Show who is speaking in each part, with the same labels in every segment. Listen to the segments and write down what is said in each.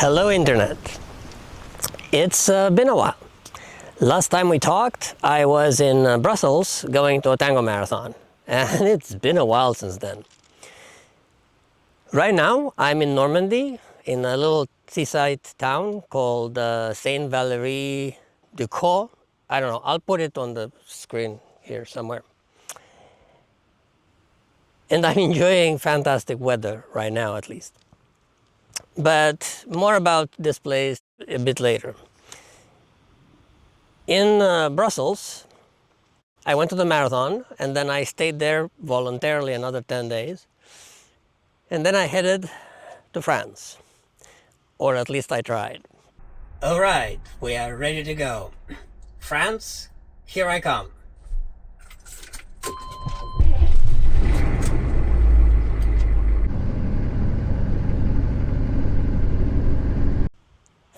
Speaker 1: Hello Internet. It's been a while. Last time we talked, I was in Brussels going to a Tango marathon, and it's been a while since then. Right now, I'm in Normandy, in a little seaside town called Saint-Valery-du-Caux. I don't know, I'll put it on the screen here somewhere. And I'm enjoying fantastic weather right now, at least. But more about this place a bit later. In Brussels, I went to the marathon, and then I stayed there voluntarily another 10 days. And then I headed to France, or at least I tried. All right, we are ready to go. France, here I come.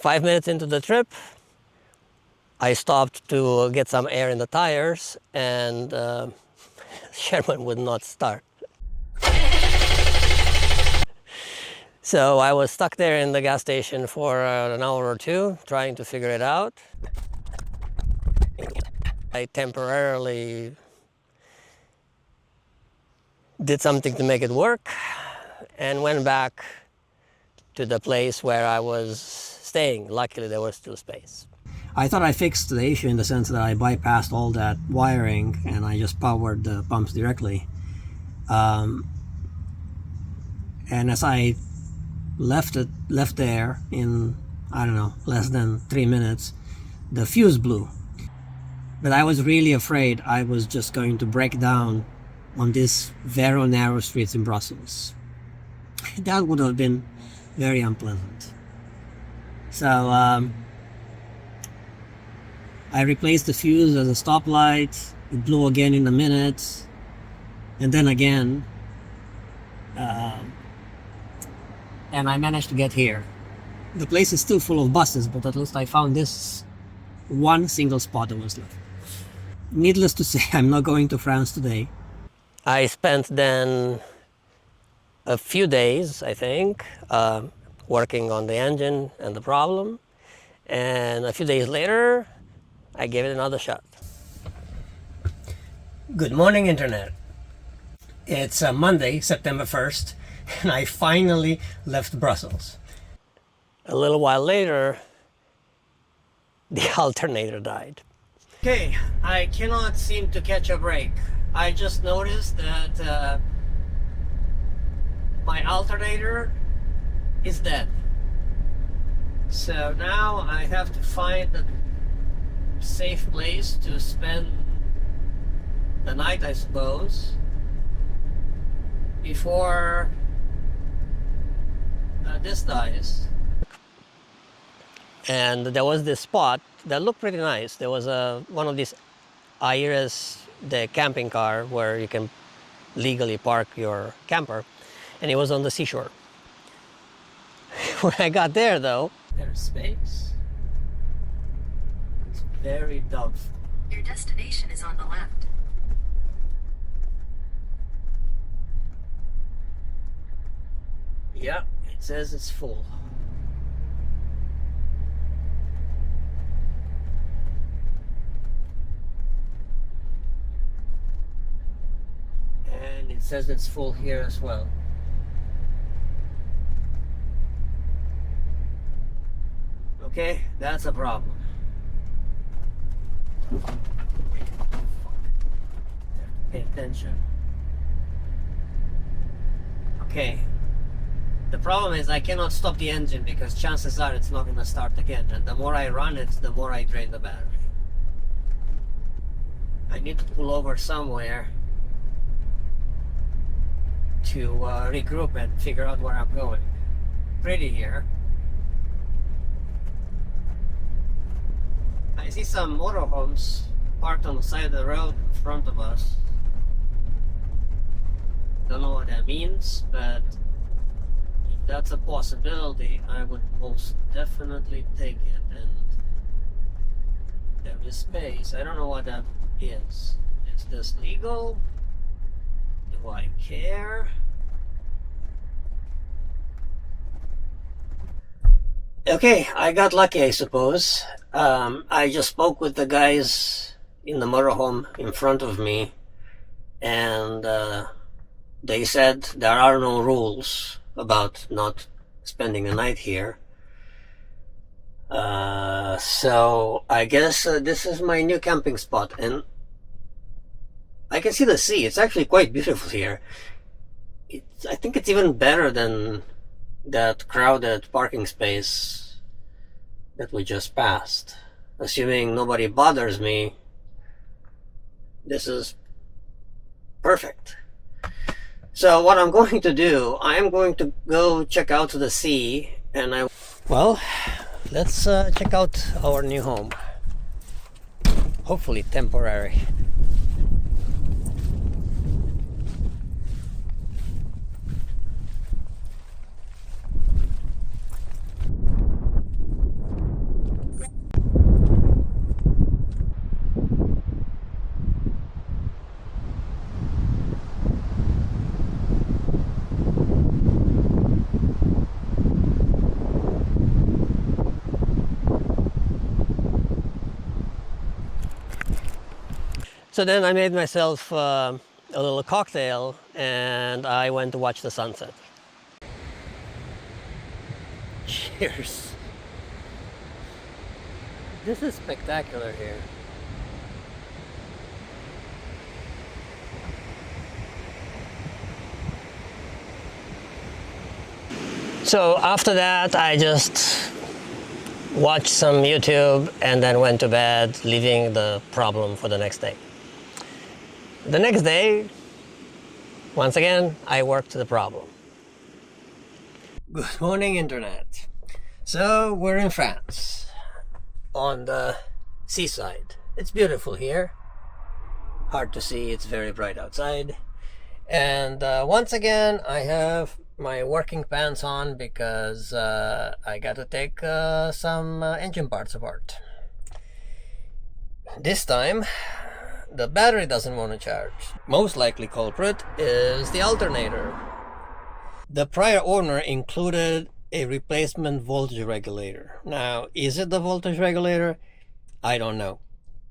Speaker 1: Five minutes into the trip, I stopped to get some air in the tires, and Sherman would not start. So I was stuck there in the gas station for an hour or two, trying to figure it out. I temporarily did something to make it work, and went back to the place where I was staying. Luckily, there was still space. I thought I fixed the issue in the sense that I bypassed all that wiring and I just powered the pumps directly. And as I left there in, I don't know, less than 3 minutes, the fuse blew. But I was really afraid I was just going to break down on these very narrow streets in Brussels. That would have been very unpleasant. So I replaced the fuse at a stoplight. It blew again in a minute, and then again, and I managed to get here. The place is still full of buses, but at least I found this one single spot that was left. Needless to say, I'm not going to France today. I spent then a few days, I think, working on the engine and the problem, and a few days later I gave it another shot. Good morning, Internet. It's Monday, September 1st, and I finally left Brussels. A little while later, the alternator died. Okay, I cannot seem to catch a break. I just noticed that my alternator is dead. So now I have to find a safe place to spend the night, I suppose, before this dies. And there was this spot that looked pretty nice. There was one of these Aires, the camping car where you can legally park your camper, and it was on the seashore. When I got there, though, there's space. It's very doubtful.
Speaker 2: Your destination is on the left.
Speaker 1: Yeah, it says it's full. And it says it's full here as well. Okay, that's a problem. Pay attention. Okay. The problem is I cannot stop the engine because chances are it's not going to start again. And the more I run it, the more I drain the battery. I need to pull over somewhere to regroup and figure out where I'm going. Pretty here. I see some motorhomes parked on the side of the road in front of us. Don't know what that means, but if that's a possibility, I would most definitely take it. And there is space. I don't know what that is. Is this legal? Do I care? Okay, I got lucky, I suppose. I just spoke with the guys in the motorhome in front of me, and they said there are no rules about not spending the night here. So I guess this is my new camping spot, and I can see the sea. It's actually quite beautiful here. I think it's even better than that crowded parking space that we just passed. Assuming nobody bothers me, this is perfect. So what I'm going to do, I'm going to go check out the sea, and well, let's check out our new home. Hopefully temporary. So then I made myself a little cocktail, and I went to watch the sunset. Cheers. This is spectacular here. So after that, I just watched some YouTube and then went to bed, leaving the problem for the next day. The next day, once again, I worked the problem. Good morning, Internet. So we're in France, on the seaside. It's beautiful here. Hard to see, it's very bright outside. And once again, I have my working pants on because I got to take some engine parts apart. This time, the battery doesn't want to charge. Most likely culprit is the alternator. The prior owner included a replacement voltage regulator. Now, is it the voltage regulator? I don't know.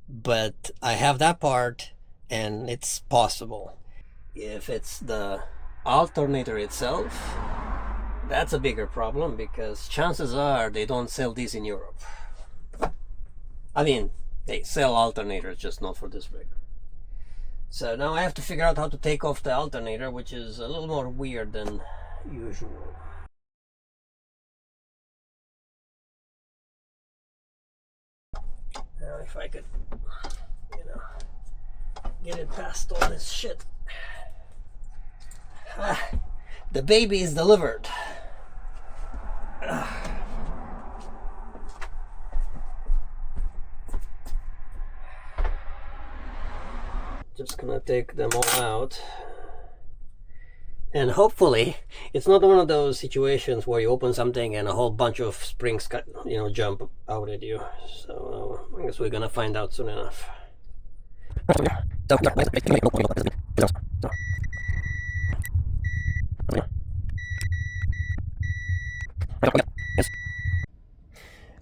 Speaker 1: But I have that part, and it's possible. If it's the alternator itself, that's a bigger problem because chances are they don't sell these in Europe. I mean, they sell alternators, just not for this rig. So now I have to figure out how to take off the alternator, which is a little more weird than usual. Now if I could, get it past all this shit. The baby is delivered. Just gonna take them all out, and hopefully it's not one of those situations where you open something and a whole bunch of springs jump out at you. So I guess we're gonna find out soon enough.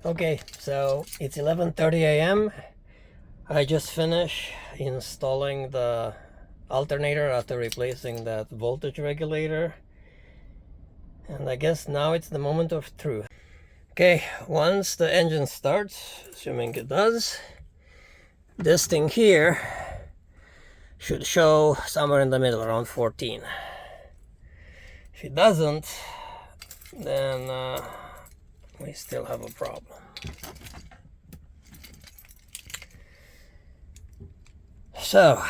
Speaker 1: Okay, so it's 11:30 a.m. I just finished installing the alternator after replacing that voltage regulator, and I guess now it's the moment of truth. Okay, once the engine starts, assuming it does, this thing here should show somewhere in the middle, around 14. If it doesn't, then we still have a problem. So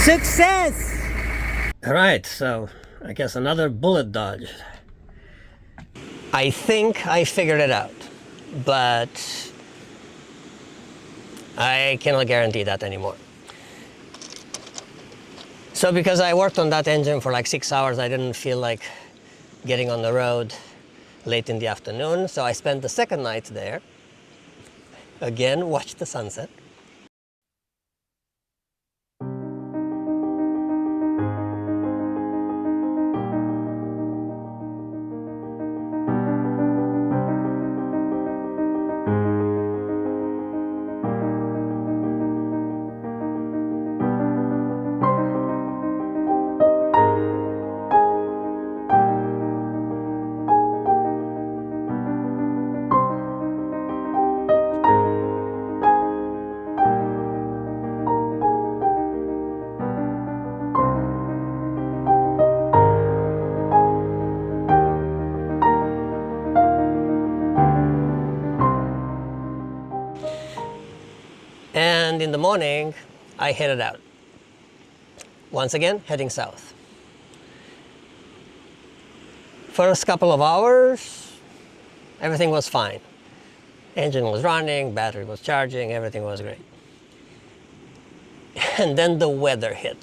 Speaker 1: success! Alright, so I guess another bullet dodge. I think I figured it out, but I cannot guarantee that anymore. So because I worked on that engine for like 6 hours, I didn't feel like getting on the road late in the afternoon. So I spent the second night there. Again, watched the sunset. And in the morning, I headed out. Once again, heading south. First couple of hours, everything was fine. Engine was running, battery was charging, everything was great. And then the weather hit.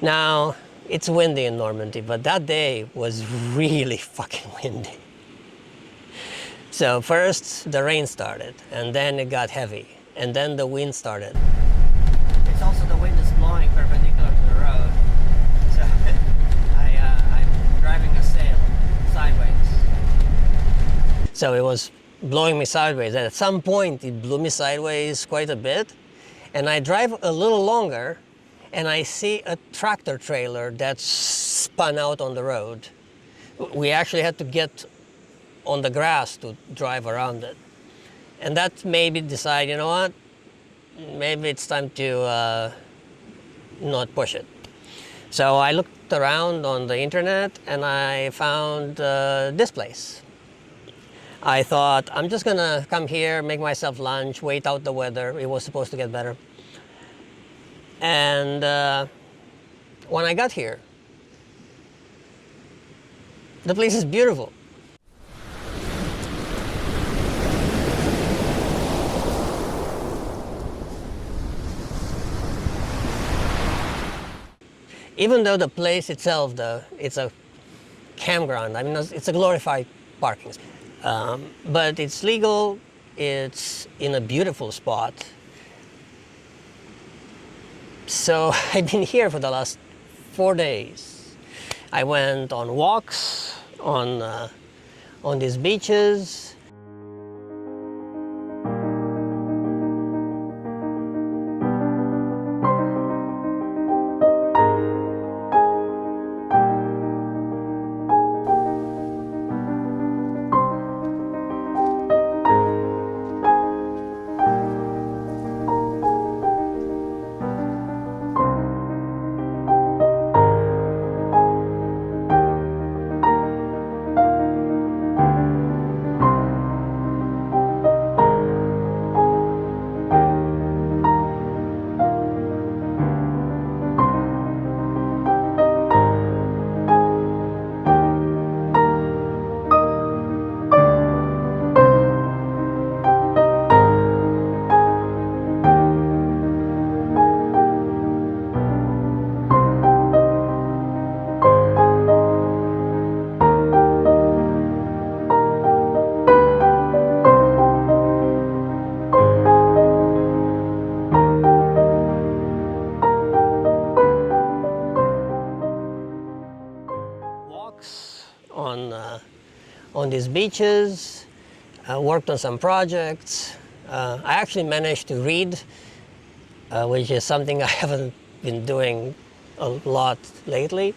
Speaker 1: Now, it's windy in Normandy, but that day was really fucking windy. So first the rain started, and then it got heavy, and then the wind started. It's also the wind is blowing perpendicular to the road, so I'm driving a sail sideways. So it was blowing me sideways, and at some point it blew me sideways quite a bit, and I drive a little longer, and I see a tractor trailer that's spun out on the road. We actually had to get on the grass to drive around it. And that made me decide, you know what, maybe it's time to not push it. So I looked around on the internet and I found this place. I thought, I'm just gonna come here, make myself lunch, wait out the weather. It was supposed to get better. And when I got here, the place is beautiful. Even though the place itself, it's a campground. I mean, it's a glorified parking spot. But it's legal, it's in a beautiful spot. So I've been here for the last 4 days. I went on walks on these beaches. On these beaches, worked on some projects. I actually managed to read, which is something I haven't been doing a lot lately.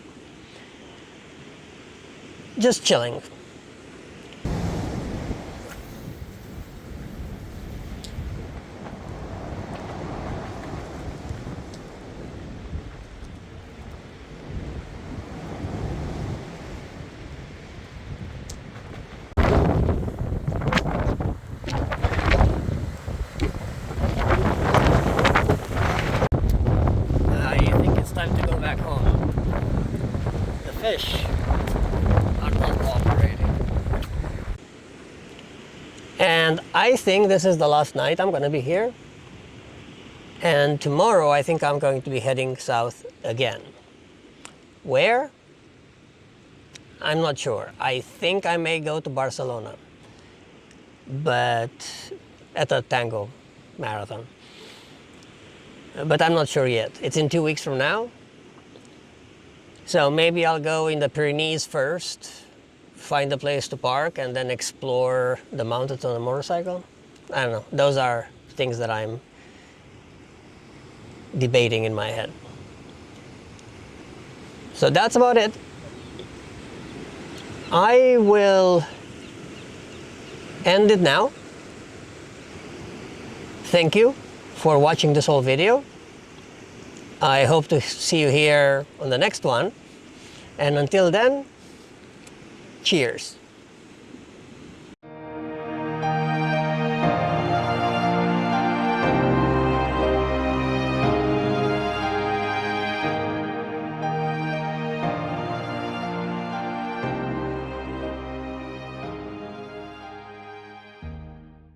Speaker 1: Just chilling. And I think this is the last night I'm going to be here. And tomorrow I think I'm going to be heading south again. Where? I'm not sure. I think I may go to Barcelona, but at a Tango marathon. But I'm not sure yet. It's in 2 weeks from now. So maybe I'll go in the Pyrenees first, find a place to park, and then explore the mountains on a motorcycle. I don't know. Those are things that I'm debating in my head. So that's about it. I will end it now. Thank you for watching this whole video. I hope to see you here on the next one. And until then, cheers.